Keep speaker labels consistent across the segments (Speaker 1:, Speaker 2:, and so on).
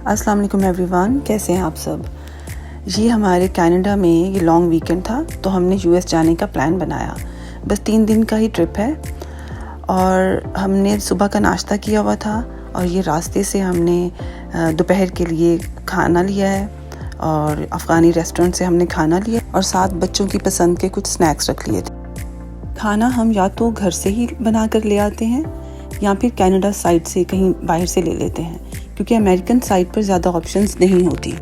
Speaker 1: अस्सलाम वालेकुम एवरीवन, कैसे हैं आप सब। ये हमारे कनाडा में ये लॉन्ग वीकेंड था तो हमने यूएस जाने का प्लान बनाया। बस 3 दिन का ही ट्रिप है और हमने सुबह का नाश्ता किया हुआ था और ये रास्ते से हमने दोपहर के लिए खाना लिया है और अफ़गानी रेस्टोरेंट से हमने खाना लिया और साथ बच्चों की पसंद के कुछ स्नैक्स रख लिए थे। खाना हम या तो घर से ही बना कर ले आते हैं या फिर कनाडा साइड से कहीं बाहर से ले लेते हैं, क्योंकि अमेरिकन साइड पर ज़्यादा ऑप्शंस नहीं होती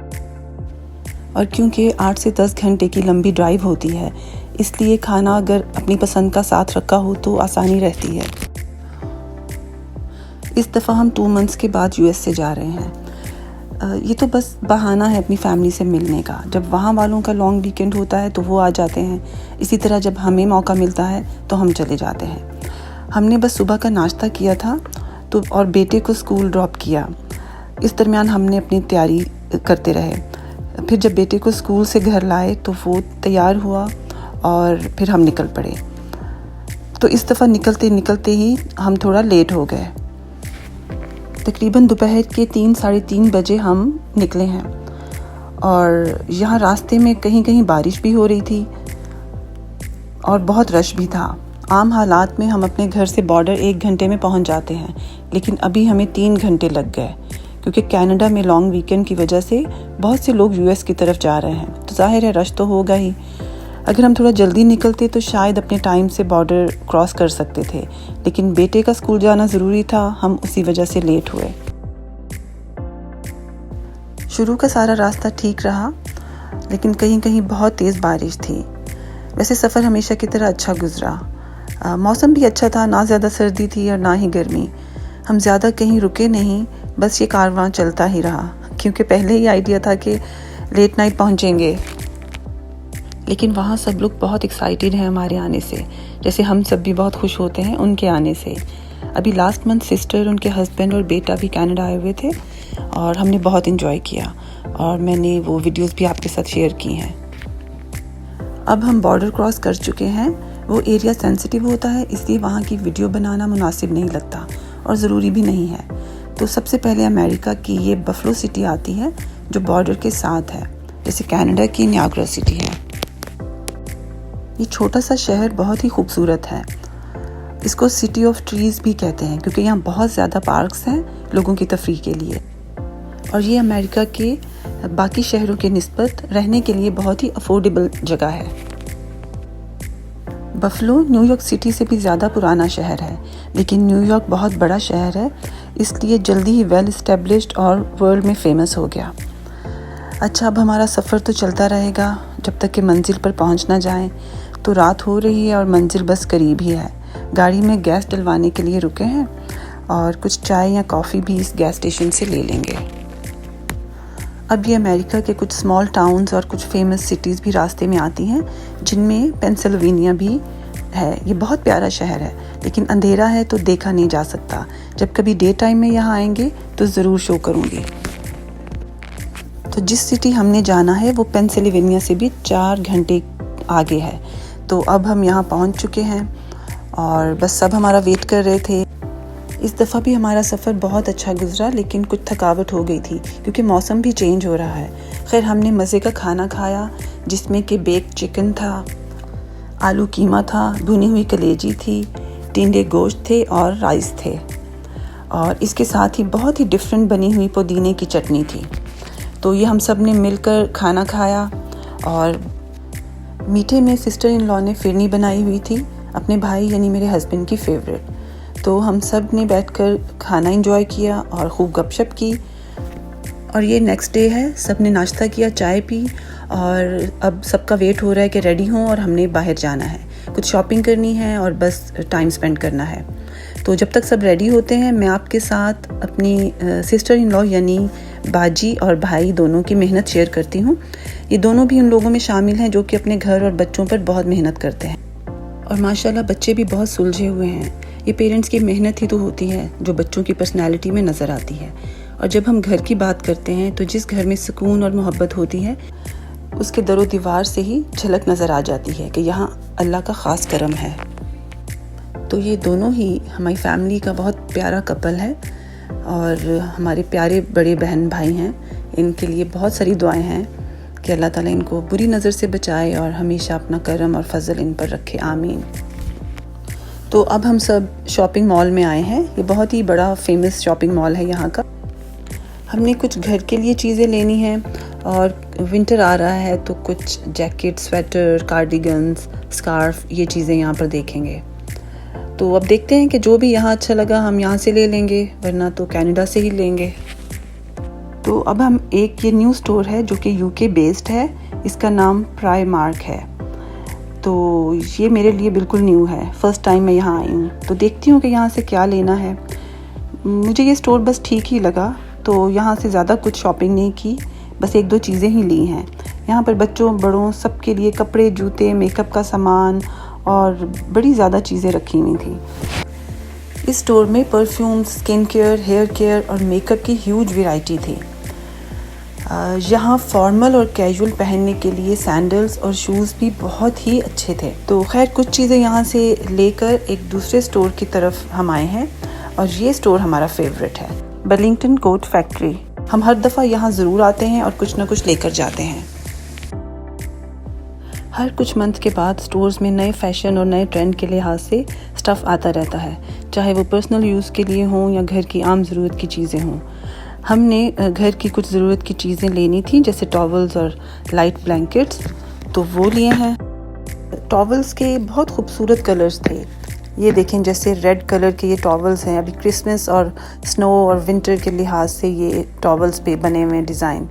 Speaker 1: और क्योंकि 8 से 10 घंटे की लंबी ड्राइव होती है, इसलिए खाना अगर अपनी पसंद का साथ रखा हो तो आसानी रहती है। इस दफ़ा हम 2 मंथ्स के बाद यूएस से जा रहे हैं। ये तो बस बहाना है अपनी फैमिली से मिलने का। जब वहाँ वालों का लॉन्ग वीकेंड होता है तो वो आ जाते हैं, इसी तरह जब हमें मौका मिलता है तो हम चले जाते हैं। हमने बस सुबह का नाश्ता किया था तो और बेटे को स्कूल ड्रॉप किया। इस दरमियान हमने अपनी तैयारी करते रहे। फिर जब बेटे को स्कूल से घर लाए तो वो तैयार हुआ और फिर हम निकल पड़े। तो इस दफ़ा निकलते निकलते ही हम थोड़ा लेट हो गए। तकरीबन दोपहर के 3 साढ़े 3 बजे हम निकले हैं और यहाँ रास्ते में कहीं कहीं बारिश भी हो रही थी और बहुत रश भी था। आम हालात में हम अपने घर से बॉर्डर 1 घंटे में पहुँच जाते हैं, लेकिन अभी हमें 3 घंटे लग गए क्योंकि कनाडा में लॉन्ग वीकेंड की वजह से बहुत से लोग यूएस की तरफ जा रहे हैं, तो जाहिर है रश तो होगा ही। अगर हम थोड़ा जल्दी निकलते तो शायद अपने टाइम से बॉर्डर क्रॉस कर सकते थे, लेकिन बेटे का स्कूल जाना ज़रूरी था, हम उसी वजह से लेट हुए। शुरू का सारा रास्ता ठीक रहा, लेकिन कहीं कहीं बहुत तेज़ बारिश थी। वैसे सफ़र हमेशा की तरह अच्छा गुजरा। मौसम भी अच्छा था, ना ज़्यादा सर्दी थी और ना ही गर्मी। हम ज़्यादा कहीं रुके नहीं, बस ये कारवां चलता ही रहा, क्योंकि पहले ही आइडिया था कि लेट नाइट पहुंचेंगे। लेकिन वहाँ सब लोग बहुत एक्साइटेड हैं हमारे आने से, जैसे हम सब भी बहुत खुश होते हैं उनके आने से। अभी लास्ट मंथ सिस्टर, उनके हस्बैंड और बेटा भी कनाडा आए हुए थे और हमने बहुत इन्जॉय किया और मैंने वो वीडियोस भी आपके साथ शेयर की हैं। अब हम बॉर्डर क्रॉस कर चुके हैं। वो एरिया सेंसिटिव होता है, इसलिए वहाँ की वीडियो बनाना मुनासिब नहीं लगता और ज़रूरी भी नहीं है। तो सबसे पहले अमेरिका की ये बफलो सिटी आती है जो बॉर्डर के साथ है, जैसे कनाडा की नियाग्रा सिटी है। ये छोटा सा शहर बहुत ही खूबसूरत है। इसको सिटी ऑफ ट्रीज़ भी कहते हैं क्योंकि यहाँ बहुत ज़्यादा पार्क्स हैं लोगों की तफरीह के लिए, और ये अमेरिका के बाकी शहरों के निस्बत रहने के लिए बहुत ही अफोर्डेबल जगह है। बफलो न्यूयॉर्क सिटी से भी ज़्यादा पुराना शहर है, लेकिन न्यूयॉर्क बहुत बड़ा शहर है, इसलिए जल्दी ही वेल इस्टेब्लिश्ड और वर्ल्ड में फेमस हो गया। अच्छा, अब हमारा सफ़र तो चलता रहेगा जब तक कि मंजिल पर पहुंच ना जाएं। तो रात हो रही है और मंजिल बस करीब ही है। गाड़ी में गैस डलवाने के लिए रुके हैं और कुछ चाय या कॉफ़ी भी इस गैस स्टेशन से ले लेंगे। अब ये अमेरिका के कुछ स्मॉल टाउन्स और कुछ फेमस सिटीज़ भी रास्ते में आती हैं, जिनमें पेंसिल्वेनिया भी है। ये बहुत प्यारा शहर है, लेकिन अंधेरा है तो देखा नहीं जा सकता। जब कभी डे टाइम में यहाँ आएंगे तो ज़रूर शो करूँगी। तो जिस सिटी हमने जाना है वो पेंसिल्वेनिया से भी 4 घंटे आगे है। तो अब हम यहाँ पहुँच चुके हैं और बस सब हमारा वेट कर रहे थे। इस दफ़ा भी हमारा सफ़र बहुत अच्छा गुजरा, लेकिन कुछ थकावट हो गई थी क्योंकि मौसम भी चेंज हो रहा है। खैर, हमने मज़े का खाना खाया जिसमें कि बेक्ड चिकन था, आलू कीमा था, भुनी हुई कलेजी थी, टिंडे गोश्त थे और राइस थे, और इसके साथ ही बहुत ही डिफरेंट बनी हुई पुदीने की चटनी थी। तो ये हम सब ने मिलकर खाना खाया। और मीठे में सिस्टर इन लॉ ने फिरनी बनाई हुई थी, अपने भाई यानी मेरे हस्बैंड की फेवरेट। तो हम सब ने बैठकर खाना एंजॉय किया और खूब गपशप की। और ये नेक्स्ट डे है, सब ने नाश्ता किया, चाय पी और अब सबका वेट हो रहा है कि रेडी हों और हमने बाहर जाना है, कुछ शॉपिंग करनी है और बस टाइम स्पेंड करना है। तो जब तक सब रेडी होते हैं, मैं आपके साथ अपनी सिस्टर इन लॉ यानी बाजी और भाई दोनों की मेहनत शेयर करती हूँ। ये दोनों भी उन लोगों में शामिल हैं जो कि अपने घर और बच्चों पर बहुत मेहनत करते हैं, और माशाल्लाह बच्चे भी बहुत सुलझे हुए हैं। ये पेरेंट्स की मेहनत ही तो होती है जो बच्चों की पर्सनैलिटी में नज़र आती है। और जब हम घर की बात करते हैं तो जिस घर में सुकून और मोहब्बत होती है, उसके दरो दीवार से ही झलक नज़र आ जाती है कि यहाँ अल्लाह का ख़ास करम है। तो ये दोनों ही हमारी फैमिली का बहुत प्यारा कपल है। और हमारे प्यारे बड़े बहन भाई हैं, इनके लिए बहुत सारी दुआएं हैं कि अल्लाह ताला इनको बुरी नज़र से बचाए और हमेशा अपना करम और फजल इन पर रखे, आमीन। तो अब हम सब शॉपिंग मॉल में आए हैं। ये बहुत ही बड़ा फेमस शॉपिंग मॉल है यहाँ का। हमने कुछ घर के लिए चीज़ें लेनी हैं और विंटर आ रहा है तो कुछ जैकेट, स्वेटर, कार्डिगन्स, स्कार्फ, ये चीज़ें यहाँ पर देखेंगे। तो अब देखते हैं कि जो भी यहाँ अच्छा लगा हम यहाँ से ले लेंगे, वरना तो कनाडा से ही लेंगे। तो अब हम ये न्यू स्टोर है जो कि यूके बेस्ड है, इसका नाम प्राइमार्क है। तो ये मेरे लिए बिल्कुल न्यू है, फ़र्स्ट टाइम मैं यहाँ आई हूँ। तो देखती हूँ कि यहाँ से क्या लेना है। मुझे ये स्टोर बस ठीक ही लगा, तो यहाँ से ज़्यादा कुछ शॉपिंग नहीं की, बस 1-2 चीज़ें ही ली हैं। यहाँ पर बच्चों बड़ों सबके लिए कपड़े, जूते, मेकअप का सामान और बड़ी ज़्यादा चीज़ें रखी हुई थी। इस स्टोर में perfume, skin care, hair care और मेकअप की ह्यूज वैरायटी थी। यहाँ फॉर्मल और कैजुअल पहनने के लिए सैंडल्स और शूज़ भी बहुत ही अच्छे थे। तो खैर कुछ चीज़ें यहाँ से लेकर एक दूसरे स्टोर की तरफ हम आए हैं और ये स्टोर हमारा फेवरेट है, बर्लिंगटन कोट फैक्ट्री। हम हर दफ़ा यहाँ ज़रूर आते हैं और कुछ ना कुछ लेकर जाते हैं। हर कुछ मंथ के बाद स्टोर्स में नए फैशन और नए ट्रेंड के लिहाज से स्टफ़ आता रहता है, चाहे वो पर्सनल यूज़ के लिए हों या घर की आम ज़रूरत की चीज़ें हों। हमने घर की कुछ ज़रूरत की चीज़ें लेनी थी, जैसे टॉवल्स और लाइट ब्लैंकेट्स, तो वो लिए हैं। टॉवल्स के बहुत खूबसूरत कलर्स थे। ये देखें, जैसे रेड कलर के ये टॉवल्स हैं। अभी क्रिसमस और स्नो और विंटर के लिहाज से ये टॉवल्स पे बने हुए डिज़ाइन।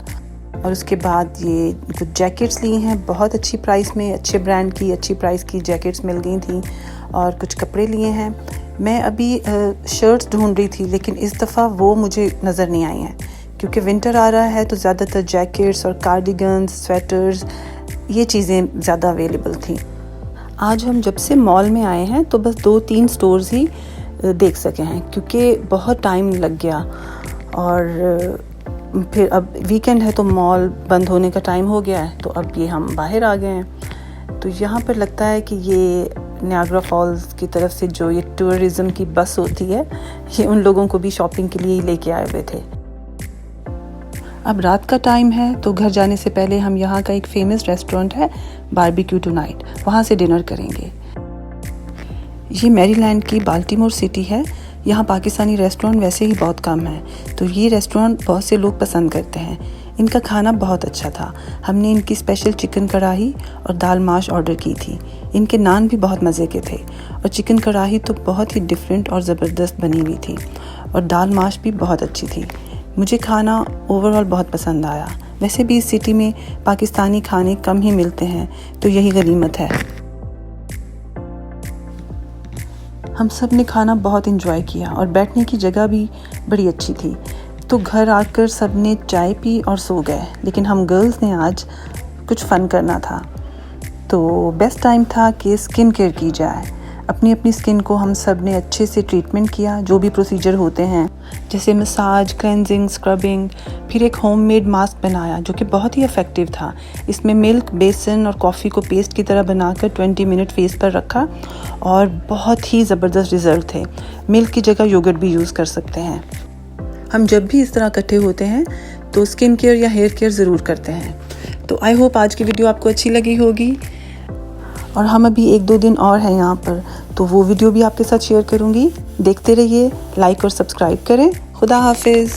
Speaker 1: और उसके बाद ये कुछ जैकेट्स ली हैं बहुत अच्छी प्राइस में, अच्छे ब्रांड की अच्छी प्राइस की जैकेट्स मिल गई थी। और कुछ कपड़े लिए हैं। मैं अभी शर्ट्स ढूंढ रही थी, लेकिन इस दफ़ा वो मुझे नज़र नहीं आई हैं, क्योंकि विंटर आ रहा है तो ज़्यादातर जैकेट्स और कार्डिगन्स, स्वेटर्स, ये चीज़ें ज़्यादा अवेलेबल थी। आज हम जब से मॉल में आए हैं तो बस 2-3 स्टोर्स ही देख सके हैं, क्योंकि बहुत टाइम लग गया। और फिर अब वीकेंड है तो मॉल बंद होने का टाइम हो गया है, तो अब ये हम बाहर आ गए हैं। तो यहाँ पर लगता है कि ये नियाग्रा फॉल्स की तरफ से जो ये टूरिज़्म की बस होती है, ये उन लोगों को भी शॉपिंग के लिए ही लेके आए हुए थे। अब रात का टाइम है तो घर जाने से पहले हम यहाँ का एक फेमस रेस्टोरेंट है, बारबेक्यू टुनाइट, वहाँ से डिनर करेंगे। ये मैरीलैंड की बाल्टीमोर सिटी है। यहाँ पाकिस्तानी रेस्टोरेंट वैसे ही बहुत कम है, तो ये रेस्टोरेंट बहुत से लोग पसंद करते हैं। इनका खाना बहुत अच्छा था। हमने इनकी स्पेशल चिकन कढ़ाई और दाल माश ऑर्डर की थी। इनके नान भी बहुत मज़े के थे और चिकन कढ़ाई तो बहुत ही डिफरेंट और ज़बरदस्त बनी हुई थी, और दाल माश भी बहुत अच्छी थी। मुझे खाना ओवरऑल बहुत पसंद आया। वैसे भी इस सिटी में पाकिस्तानी खाने कम ही मिलते हैं, तो यही गनीमत है। हम सब ने खाना बहुत एंजॉय किया और बैठने की जगह भी बड़ी अच्छी थी। तो घर आकर सब ने चाय पी और सो गए, लेकिन हम गर्ल्स ने आज कुछ फ़न करना था, तो बेस्ट टाइम था कि स्किन केयर की जाए। अपनी अपनी स्किन को हम सब ने अच्छे से ट्रीटमेंट किया, जो भी प्रोसीजर होते हैं, जैसे मसाज, क्लेंजिंग, स्क्रबिंग। फिर एक होममेड मास्क बनाया जो कि बहुत ही इफ़ेक्टिव था। इसमें मिल्क, बेसन और कॉफ़ी को पेस्ट की तरह बनाकर 20 मिनट फेस पर रखा और बहुत ही ज़बरदस्त रिज़ल्ट थे। मिल्क की जगह योगर्ट भी यूज़ कर सकते हैं। हम जब भी इस तरह इकट्ठे होते हैं तो स्किन केयर या हेयर केयर ज़रूर करते हैं। तो आई होप आज की वीडियो आपको अच्छी लगी होगी। और हम अभी 1-2 दिन और हैं यहाँ पर, तो वो वीडियो भी आपके साथ शेयर करूँगी। देखते रहिए, लाइक और सब्सक्राइब करें। खुदा हाफिज़।